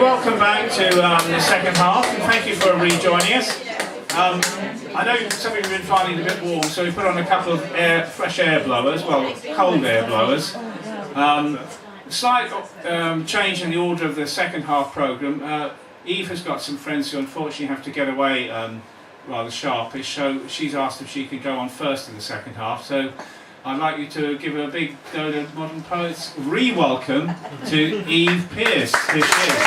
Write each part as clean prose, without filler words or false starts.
welcome back to the second half, and thank you for rejoining us. I know some of you have been finding it a bit warm, so we put on a couple of fresh air blowers, well, cold air blowers. Slight change in the order of the second half programme. Eve has got some friends who unfortunately have to get away rather sharpish, so she's asked if she could go on first in the second half. So I'd like you to give a big Dodo Modern Poets re-welcome to Eve Pearce. Here she is.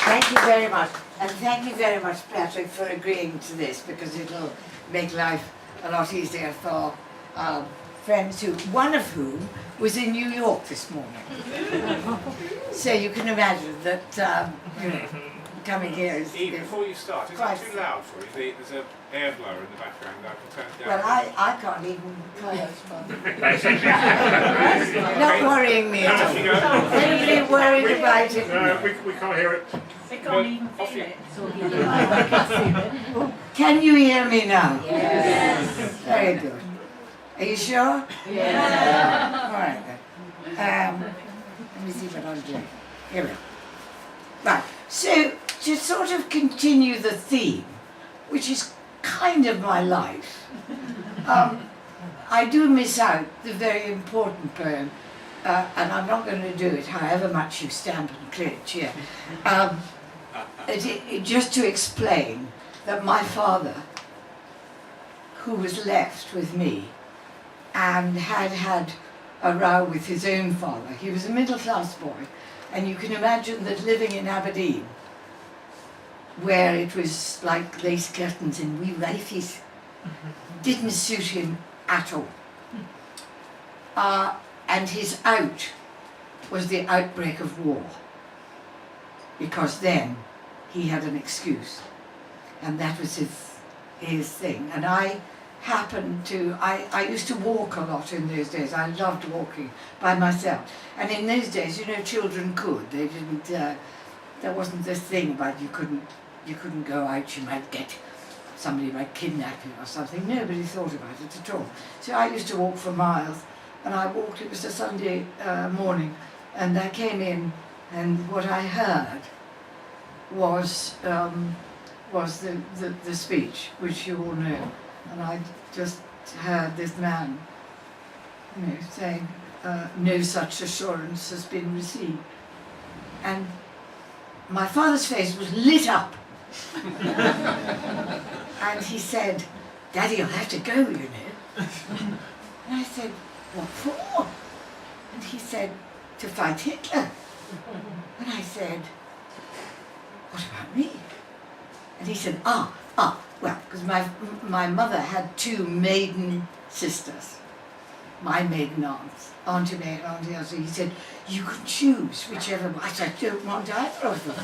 Thank you very much, and thank you very much, Patrick, for agreeing to this, because it'll make life a lot easier for friends one of whom was in New York this morning. So you can imagine that coming here is... Eve, before you start, is it too loud for you? There's an air blower in the background. I can turn it down. Well, I can't even not worrying me at all. Anybody worried about it? No, we can't hear it. They can't even feel it. Can you hear me now? Yes. Very good. Are you sure? Yeah. All right then. Let me see what I'm doing. Here we go. Right. So to sort of continue the theme, which is kind of my life, I do miss out the very important poem, and I'm not going to do it, however much you stamp and clinch here. Just to explain that my father, who was left with me and had a row with his own father, he was a middle-class boy, and you can imagine that living in Aberdeen, where it was like lace curtains and wee rifles, didn't suit him at all. And his out was the outbreak of war, because then he had an excuse, and that was his thing. And I happened to, I used to walk a lot in those days. I loved walking by myself. And in those days, you know, children could. They didn't, there wasn't this thing about you couldn't go out, you might get, somebody might kidnap you or something. Nobody thought about it at all. So I used to walk for miles, and I walked, it was a Sunday morning, and I came in, and what I heard was the speech, which you all know. And I just heard this man, you know, saying, no such assurance has been received. And my father's face was lit up. And he said, Daddy, I'll have to go, you know. And I said, what for? And he said, to fight Hitler. And I said, what about me? And he said, well, because my mother had two maiden sisters, my maiden aunts, Auntie May and Auntie Elsie. He said, you can choose whichever one. I said, I don't want either of them.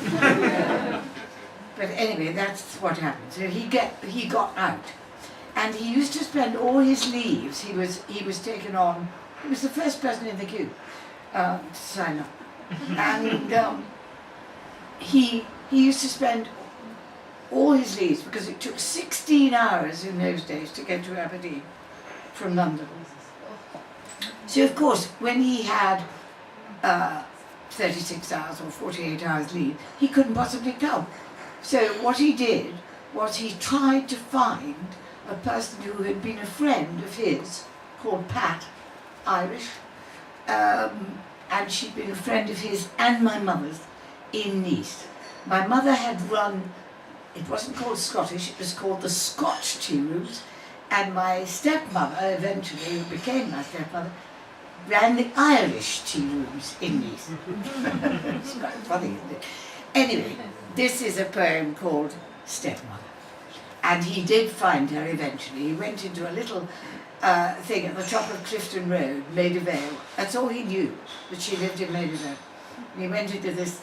But anyway, that's what happened. So he got out, and he used to spend all his leaves. He was taken on. He was the first person in the queue to sign up, and he used to spend all his leaves, because it took 16 hours in those days to get to Aberdeen from London. So of course, when he had 36 hours or 48 hours leave, he couldn't possibly come. So what he did was he tried to find a person who had been a friend of his, called Pat, Irish, and she'd been a friend of his and my mother's in Nice. My mother had run, it wasn't called Scottish, it was called the Scotch Tea Rooms, and my stepmother, eventually, who became my stepmother, ran the Irish Tea Rooms in Nice. It's quite funny, isn't it? Anyway, this is a poem called Stepmother. And he did find her eventually. He went into a little thing at the top of Clifton Road, Maida Vale. That's all he knew, that she lived in Maida Vale. And he went into this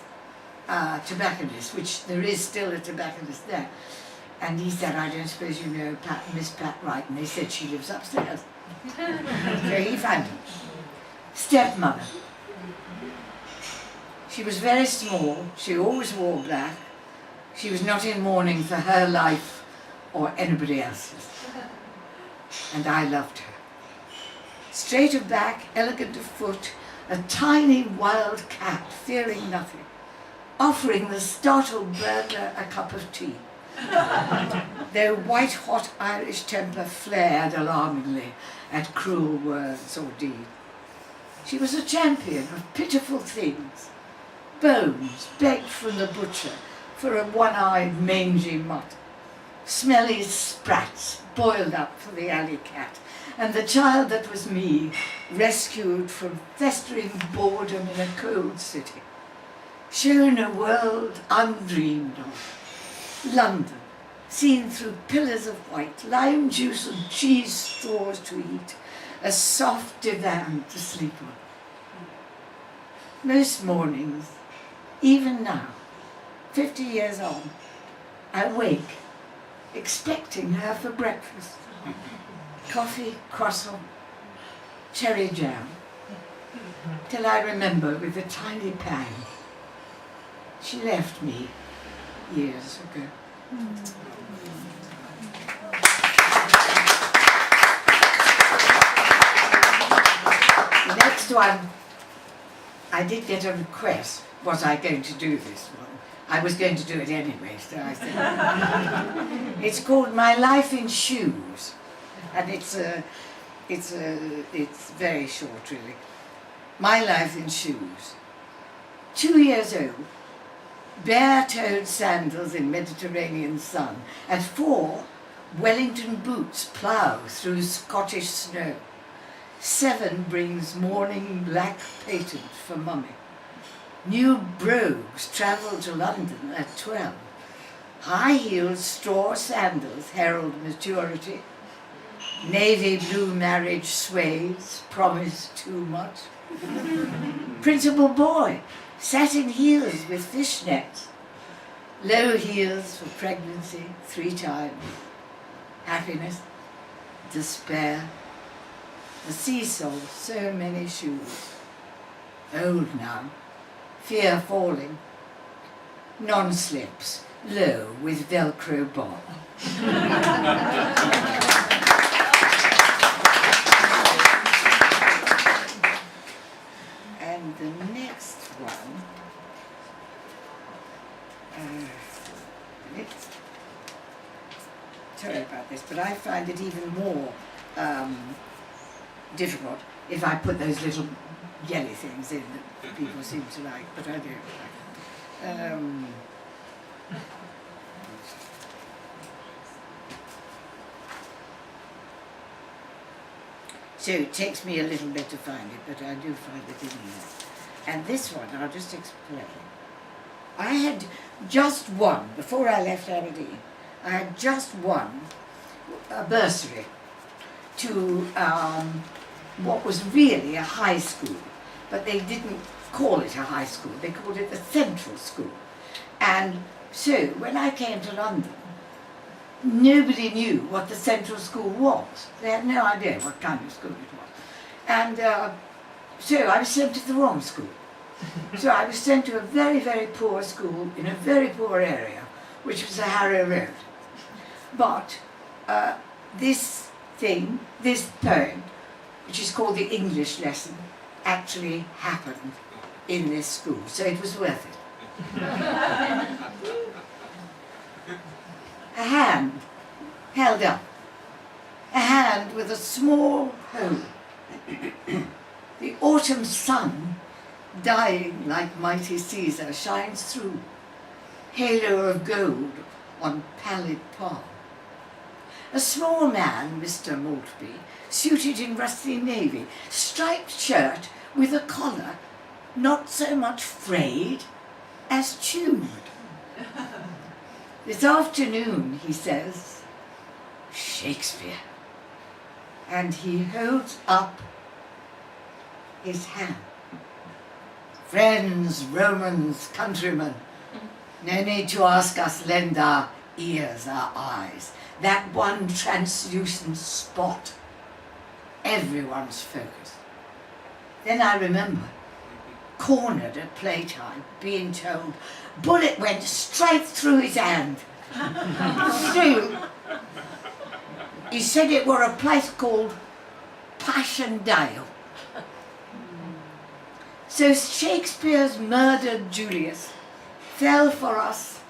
tobacconist, which there is still a tobacconist there. And he said, I don't suppose you know Miss Pat Wright? And they said, she lives upstairs. So he found her. Stepmother. She was very small, she always wore black. She was not in mourning for her life or anybody else's. And I loved her. Straight of back, elegant of foot, a tiny wild cat fearing nothing, offering the startled burglar a cup of tea. Their white-hot Irish temper flared alarmingly at cruel words or deed. She was a champion of pitiful things, bones begged from the butcher for a one-eyed mangy mutt, smelly sprats boiled up for the alley cat, and the child that was me, rescued from festering boredom in a cold city, shown a world undreamed of. London, seen through pillars of white, lime juice and cheese straws to eat, a soft divan to sleep on. Most mornings, even now, 50 years on, I wake expecting her for breakfast. Coffee, croissant, cherry jam, till I remember with a tiny pang, she left me years ago. The next one, I did get a request, was I going to do this one? I was going to do it anyway, so I said. It's called My Life in Shoes, and it's very short really. My Life in Shoes. 2 years old, bare-toed sandals in Mediterranean sun. At 4, Wellington boots plough through Scottish snow. 7 brings morning black patent for mummy. New brogues travel to London at 12. High-heeled straw sandals herald maturity. Navy blue marriage suedes promise too much. Principal boy, satin heels with fishnets. Low heels for pregnancy 3 times. Happiness, despair. The seesaw, so many shoes. Old now, fear falling. Non-slips, low with Velcro bar. And the next one, sorry about this, but I find it even more difficult if I put those little yelly things in that people seem to like, but I don't. So it takes me a little bit to find it, but I do find it in there. And this one, I'll just explain. I had just won, before I left Aberdeen, I had just won a bursary to what was really a high school, but they didn't call it a high school, they called it the Central School. And so when I came to London, nobody knew what the Central School was. They had no idea what kind of school it was. And so I was sent to the wrong school. So I was sent to a very, very poor school in a very poor area, which was the Harrow Road. But this poem, which is called the English lesson, actually happened in this school, so it was worth it. A hand held up, a hand with a small hole. The autumn sun, dying like mighty Caesar, shines through, halo of gold on pallid palm. A small man, Mr. Maltby, suited in rusty navy, striped shirt with a collar not so much frayed as tuned. This afternoon, he says, Shakespeare. And he holds up his hand. Friends, Romans, countrymen, no need to ask us, lend our ears, our eyes. That one translucent spot, everyone's focus. Then I remember, cornered at playtime, being told, bullet went straight through his hand. Through. He said it were a place called Passchendaele. So Shakespeare's murdered Julius fell for us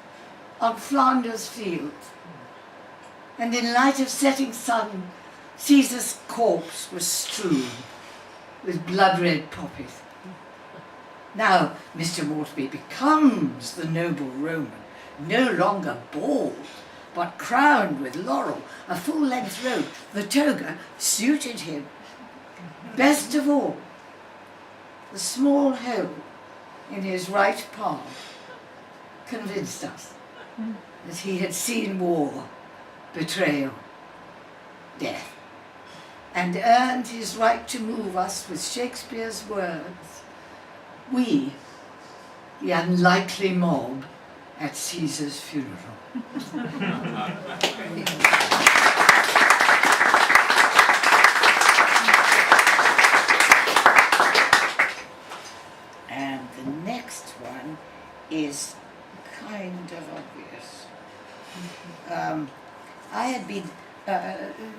on Flanders fields, and in light of setting sun, Caesar's corpse was strewn with blood-red poppies. Now Mr. Maltby becomes the noble Roman, no longer bald, but crowned with laurel, a full-length robe. The toga suited him. Best of all, the small hole in his right palm convinced us that he had seen war, betrayal, death, and earned his right to move us with Shakespeare's words. We, the unlikely mob at Caesar's funeral. And the next one is kind of obvious. I had been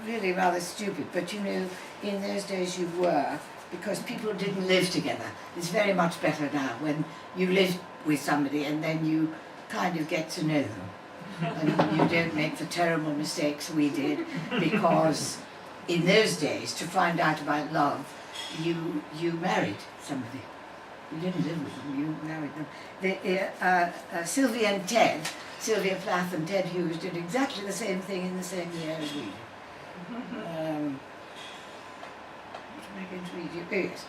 really rather stupid, but you know, in those days you were, because people didn't live together. It's very much better now when you live with somebody and then you kind of get to know them. And you don't make the terrible mistakes we did, because in those days, to find out about love, you married somebody. You didn't live with them, you married them. Sylvia and Ted, Sylvia Plath and Ted Hughes did exactly the same thing in the same year as we did. What am I going to read you? Oh, yes.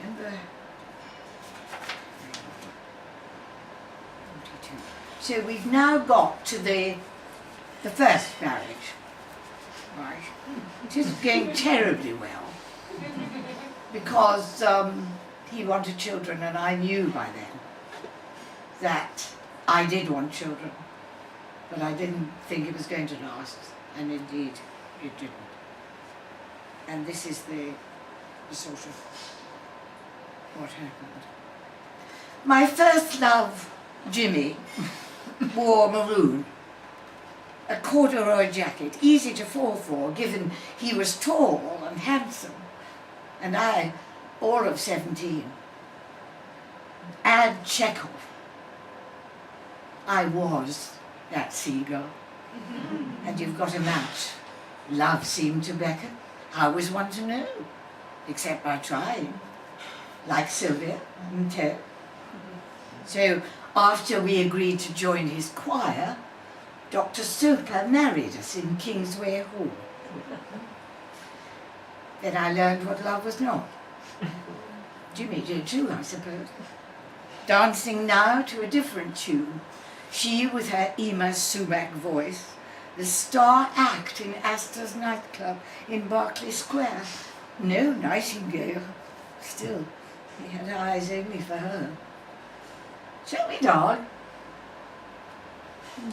Remember? 42. So we've now got to the first marriage. Right. It isn't going terribly well, because he wanted children, and I knew by then that I did want children, but I didn't think it was going to last, and indeed it didn't. And this is the sort of what happened. My first love, Jimmy, wore maroon, a corduroy jacket, easy to fall for, given he was tall and handsome, and I, all of 17. Add Chekhov. I was that seagull. And you've got a match. Love seemed to beckon. How was one to know? Except by trying, like Sylvia and Ted. So after we agreed to join his choir, Dr. Soper married us in Kingsway Hall. Then I learned what love was not. Jimmy did too, I suppose. Dancing now to a different tune, she with her Ema Sumac voice, the star act in Astor's nightclub in Berkeley Square. No nightingale. Still, he had eyes only for her. Shall we, darling?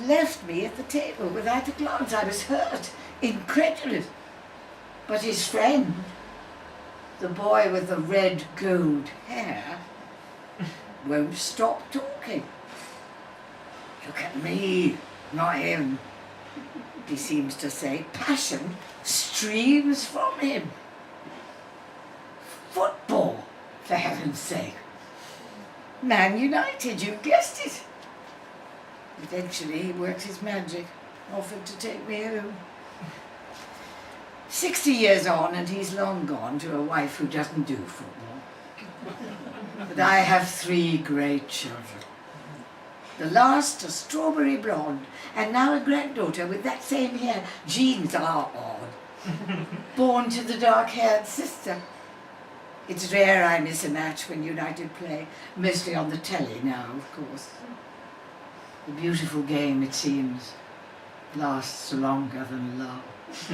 Left me at the table without a glance. I was hurt, incredulous. But his friend, the boy with the red gold hair, won't stop talking. Look at me, not him, he seems to say. Passion streams from him. Football, for heaven's sake. Man United, you guessed it. Eventually he worked his magic, offered to take me home. 60 years on, and he's long gone to a wife who doesn't do football. But I have 3 great children. The last a strawberry blonde, and now a granddaughter with that same hair. Genes are odd. Born to the dark-haired sister. It's rare I miss a match when United play, mostly on the telly now, of course. The beautiful game, it seems, lasts longer than love. I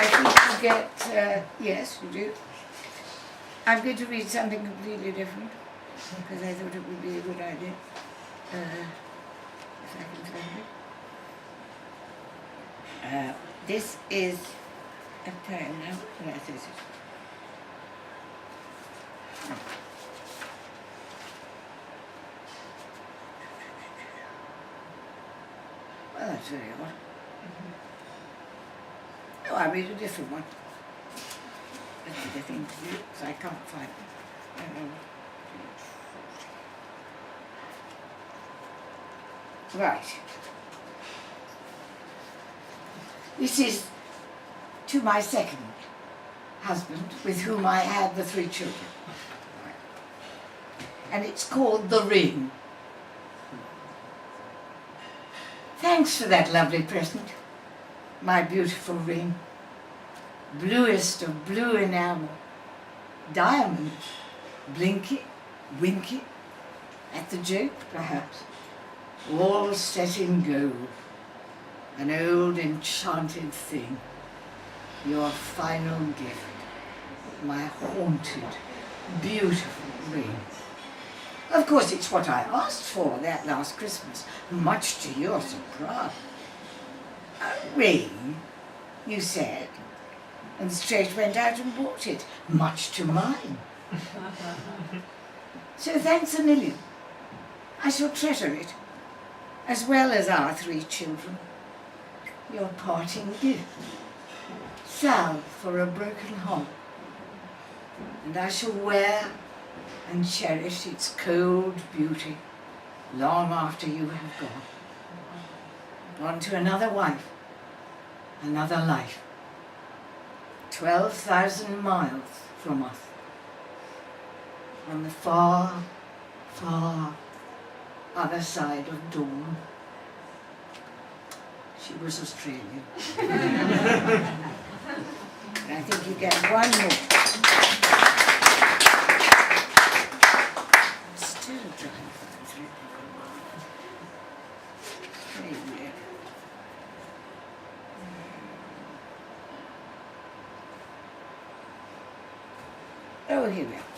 think you get, yes, you do. I'm going to read something completely different, because I thought it would be a good idea. If I can find it. This is a poem now. Yes, this is. Oh, that's very odd. Oh, I read a different one. That's the thing to do, so I can't find it. Right. This is to my second husband, with whom I had the 3 children. And it's called The Ring. Thanks for that lovely present, my beautiful ring. Bluest of blue enamel, diamond, blinky, winky, at the joke perhaps, all set in gold, an old enchanted thing, your final gift, my haunted, beautiful ring. Of course it's what I asked for that last Christmas, much to your surprise. A ring, you said, and straight went out and bought it, much to mine. So thanks a million. I shall treasure it, as well as our 3 children. Your parting gift, salve for a broken heart, and I shall wear and cherish its cold beauty long after you have gone. On to another wife, another life. 12,000 miles from us, on the far, far other side of dawn. She was Australian. I think you get one more. Still trying to find 3. Anyway. Oh, here we are.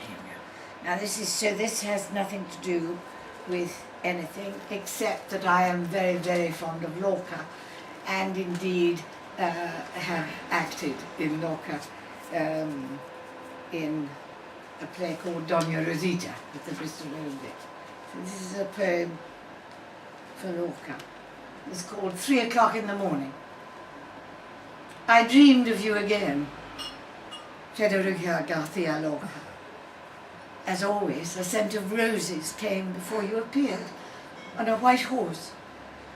Here we are. Now this has nothing to do with anything except that I am very, very fond of Lorca, and indeed have acted in Lorca in a play called Dona Rosita at the Bristol Old Vic. So this is a poem for Lorca. It's called 3 o'clock in the morning. I dreamed of you again, Federica Garcia Lorca. As always, a scent of roses came before you appeared, on a white horse,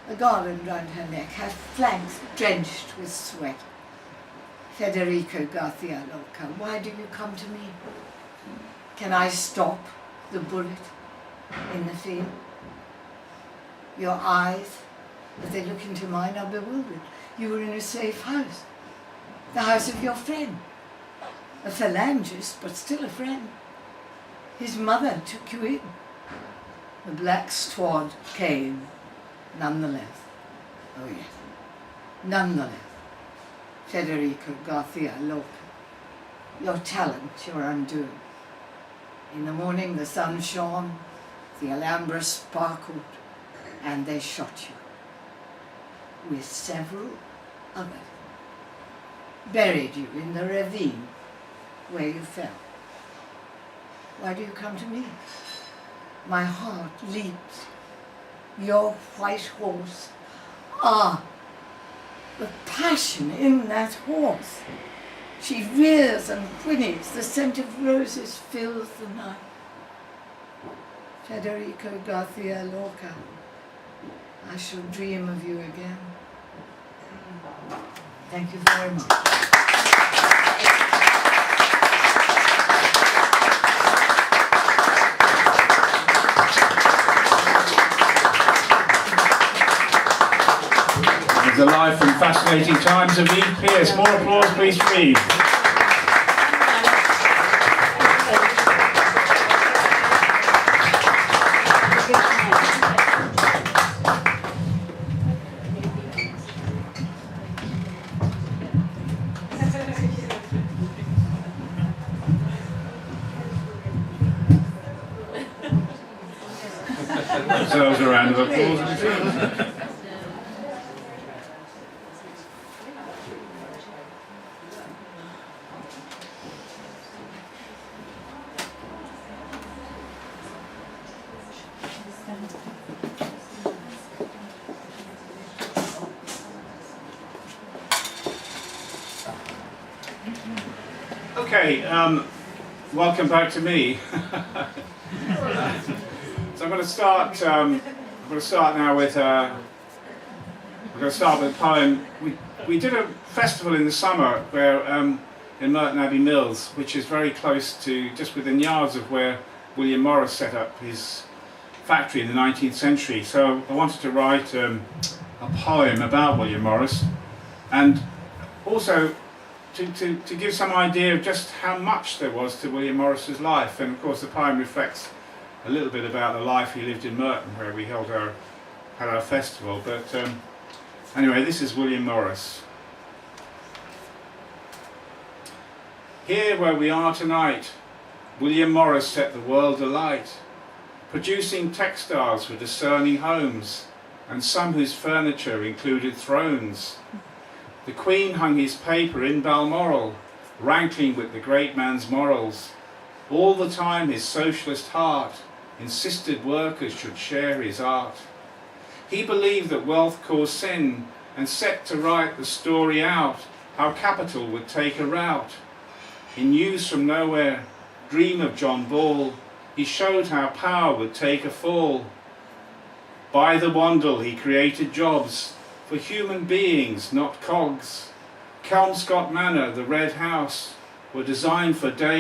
a garland round her neck, her flanks drenched with sweat. Federico Garcia Lorca, why do you come to me? Can I stop the bullet in the field? Your eyes, as they look into mine, are bewildered. You were in a safe house, the house of your friend, a phalangist, but still a friend. His mother took you in. The black sword came, nonetheless. Oh yes, nonetheless. Federico Garcia Lorca, your talent, your undoing. In the morning the sun shone, the Alhambra sparkled, and they shot you, with several others. Buried you in the ravine where you fell. Why do you come to me? My heart leaps. Your white horse. Ah, the passion in that horse. She rears and whinnies. The scent of roses fills the night. Federico Garcia Lorca, I shall dream of you again. Thank you very much. The life and fascinating times of Eve Pearce. More applause, please, for Eve. Themselves a round of applause. Okay, welcome back to me. So I'm going to start. I'm going to start now with. I'm going to start with a poem. We did a festival in the summer where in Merton Abbey Mills, which is very close to, just within yards of where William Morris set up his factory in the 19th century. So I wanted to write a poem about William Morris, and also to give some idea of just how much there was to William Morris's life. And of course the poem reflects a little bit about the life he lived in Merton, where we had our festival. But anyway, this is William Morris. Here where we are tonight, William Morris set the world alight, producing textiles for discerning homes, and some whose furniture included thrones. The Queen hung his paper in Balmoral, rankling with the great man's morals. All the time his socialist heart insisted workers should share his art. He believed that wealth caused sin, and set to write the story out, how capital would take a rout. In News from Nowhere, Dream of John Ball, he showed how power would take a fall. By the Wandle he created jobs for human beings, not cogs. Kelmscott Manor, the Red House, were designed for days